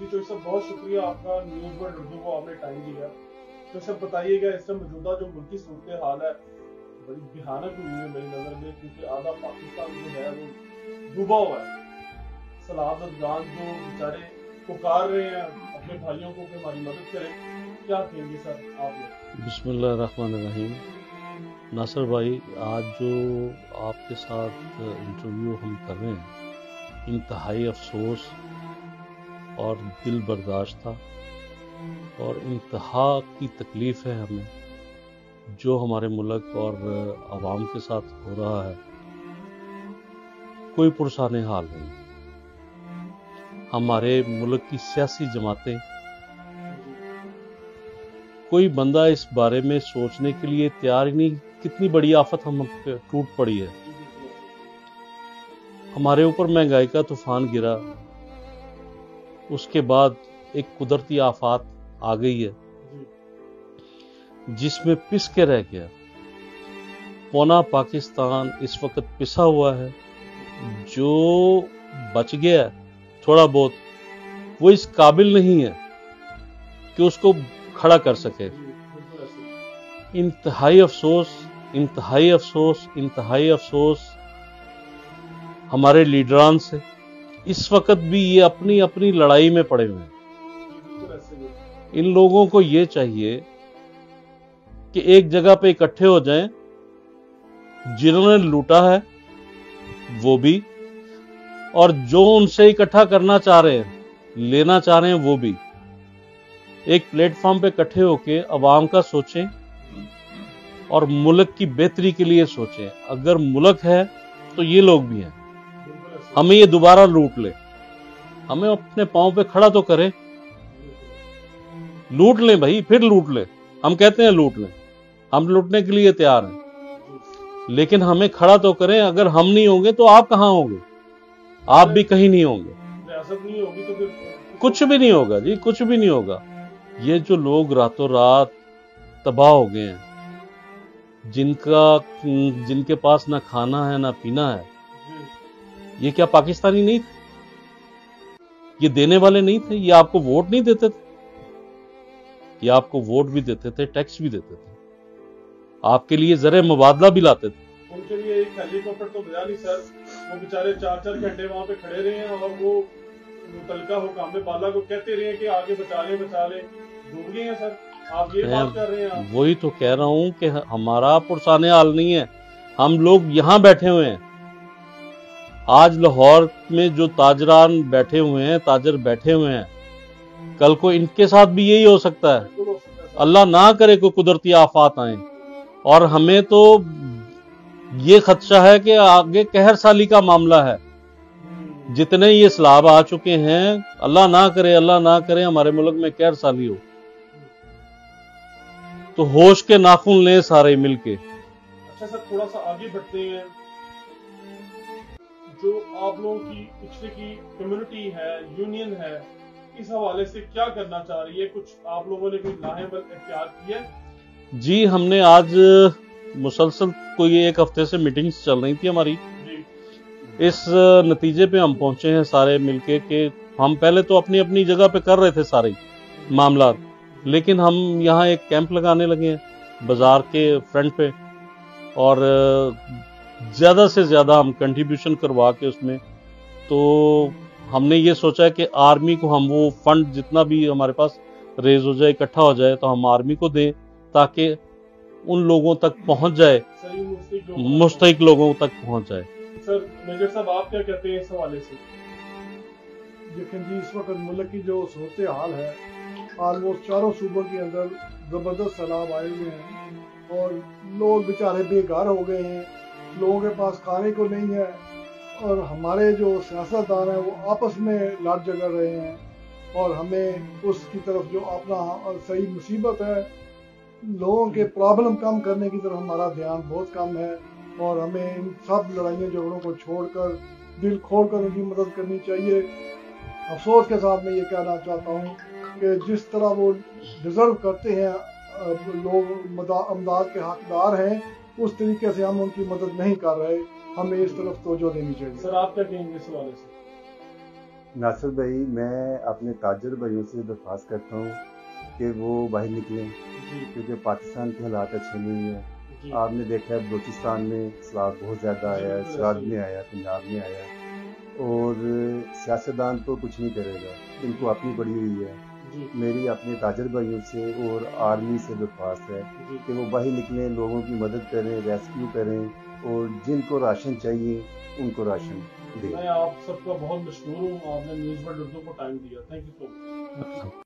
जी चौधरी साहब, बहुत शुक्रिया आपका न्यूज़ वर्ल्ड उर्दू को आपने टाइम दिया। तो सब बताइएगा, इस समय मौजूदा जो मुल्की सूरत हाल है बड़ी भयानक हुई है मेरी नज़र में, क्योंकि आधा पाकिस्तान जो है वो डूबा हुआ है। सलाद अफगान जो बेचारे पुकार रहे हैं अपने भाइयों को कि हमारी मदद करें, क्या कहेंगे सर आप लोग? बिस्मिल्लाहिर्रहमानिर्रहीम। नासिर भाई, आज जो आपके साथ इंटरव्यू हम कर रहे हैं, इंतहाई अफसोस और दिल बर्दाश्त था और इंतहा की तकलीफ़ है हमें जो हमारे मुल्क और आवाम के साथ हो रहा है। कोई पुरसाने हाल नहीं। हमारे मुल्क की सियासी जमातें, कोई बंदा इस बारे में सोचने के लिए तैयार ही नहीं कितनी बड़ी आफत हम पे टूट पड़ी है। हमारे ऊपर महंगाई का तूफान गिरा, उसके बाद एक कुदरती आफत आ गई है जिसमें पिस के रह गया। पौना पाकिस्तान इस वक्त पिसा हुआ है। जो बच गया थोड़ा बहुत, वो इस काबिल नहीं है कि उसको खड़ा कर सके। इंतहाई अफसोस, इंतहाई अफसोस, इंतहाई अफसोस हमारे लीडरान से। इस वक्त भी ये अपनी अपनी लड़ाई में पड़े हुए हैं। इन लोगों को ये चाहिए कि एक जगह पे इकट्ठे हो जाएं, जिन्होंने लूटा है वो भी, और जो उनसे इकट्ठा करना चाह रहे हैं, लेना चाह रहे हैं वो भी, एक प्लेटफॉर्म पे इकट्ठे होके अवाम का सोचें और मुल्क की बेहतरी के लिए सोचें। अगर मुल्क है तो ये लोग भी हैं। हमें ये दोबारा लूट ले, हमें अपने पांव पे खड़ा तो करें। लूट लें भाई, फिर लूट लें। हम कहते हैं लूट लें, हम लूटने के लिए तैयार हैं, लेकिन हमें खड़ा तो करें। अगर हम नहीं होंगे तो आप कहां होंगे? आप भी कहीं नहीं होंगे। रियासत नहीं होगी तो फिर कुछ भी नहीं होगा जी, कुछ भी नहीं होगा। ये जो लोग रातों रात तबाह हो गए हैं, जिनके पास ना खाना है ना पीना है, ये क्या पाकिस्तानी नहीं थे? ये देने वाले नहीं थे? ये आपको वोट नहीं देते थे? ये आपको वोट भी देते थे, टैक्स भी देते थे, आपके लिए ज़रे मुबादला भी लाते थे। उनके लिए एक हेलीकॉप्टर तो भेजा नहीं सर। वो बेचारे 4-4 घंटे वहां पे खड़े रहे हैं और वो मुतलका हुकाम बाला को कहते रहे कि आगे बचा ले, डूब गए हैं सर। आप ये बात कर रहे हैं। वही तो कह रहा हूं कि हमारा पुरसाने हाल नहीं है। हम लोग यहां बैठे हुए हैं। आज लाहौर में जो ताजरान बैठे हुए हैं, ताजर बैठे हुए हैं, कल को इनके साथ भी यही हो सकता है। अल्लाह ना करे कोई कुदरती आफत आए। और हमें तो ये खदशा है कि आगे कहर साली का मामला है। जितने ये सैलाब आ चुके हैं, अल्लाह ना करे, अल्लाह ना करे हमारे मुल्क में कहर साली हो। तो होश के नाखून लें सारे मिलके। अच्छा सर, थोड़ा सा आगे बढ़ते हैं। जो आप लोगों की पिछले की कम्युनिटी है, यूनियन है, इस हवाले से क्या करना चाह रही है? कुछ आप लोगों ने कोई लाहेबल एहतियात किया है? जी, हमने आज मुसलसल कोई एक हफ्ते से मीटिंग्स चल रही थी हमारी। इस नतीजे पे हम पहुंचे हैं सारे मिलके कि हम पहले तो अपनी अपनी जगह पे कर रहे थे सारे मामला, लेकिन हम यहाँ एक कैंप लगाने लगे हैं बाजार के फ्रंट पे, और ज्यादा से ज्यादा हम कंट्रीब्यूशन करवा के उसमें, तो हमने ये सोचा है कि आर्मी को हम वो फंड जितना भी हमारे पास रेज हो जाए, इकट्ठा हो जाए, तो हम आर्मी को दें ताकि उन लोगों तक पहुंच जाए, मुस्तहिक लोगों तक पहुंच जाए। सर मेजर साहब, आप क्या कहते हैं इस हवाले से? लेकिन जी, इस वक्त मुल्क की जो सूरत हाल है, ऑलमोस्ट चारों सूबों के अंदर जबरदस्त सैलाब आए हुए हैं और लोग बेचारे बेघर हो गए हैं। लोगों के पास खाने को नहीं है और हमारे जो सियासतदान हैं वो आपस में लड़ झगड़ रहे हैं, और हमें उसकी तरफ जो अपना सही मुसीबत है, लोगों के प्रॉब्लम कम करने की तरफ हमारा ध्यान बहुत कम है। और हमें इन सब लड़ाइयों झगड़ों को छोड़कर दिल खोलकर उनकी मदद करनी चाहिए। अफसोस के साथ मैं ये कहना चाहता हूँ कि जिस तरह वो डिजर्व करते हैं, लोग अमदाद के हकदार हैं, उस तरीके से हम उनकी मदद नहीं कर रहे। हमें इस तरफ तवज्जो देनी चाहिए। सर आप क्या कहेंगे इस हवाले से? नासिर भाई, मैं अपने ताजर भाइयों से दरख्वास्त करता हूँ कि वो बाहर निकलें, जी क्योंकि पाकिस्तान के हालात अच्छे नहीं हैं। जी आपने देखा है बलूचिस्तान में सैलाब बहुत ज़्यादा आया है, बिल्कुल सराद ऐसा ही में आया, पंजाब में आया, और सियासतदान तो कुछ नहीं करेगा, इनको अपनी पड़ी हुई है। जी मेरी अपने ताजर भाइयों से और आर्मी से दरख्वास्त है जी कि वो बाहर निकलें, लोगों की मदद करें, रेस्क्यू करें, और जिनको राशन चाहिए उनको राशन दें। मैं आप सबका बहुत मशहूर हूँ, आपने न्यूज़ वर्ल्ड उर्दू को टाइम दिया। Thank you so much.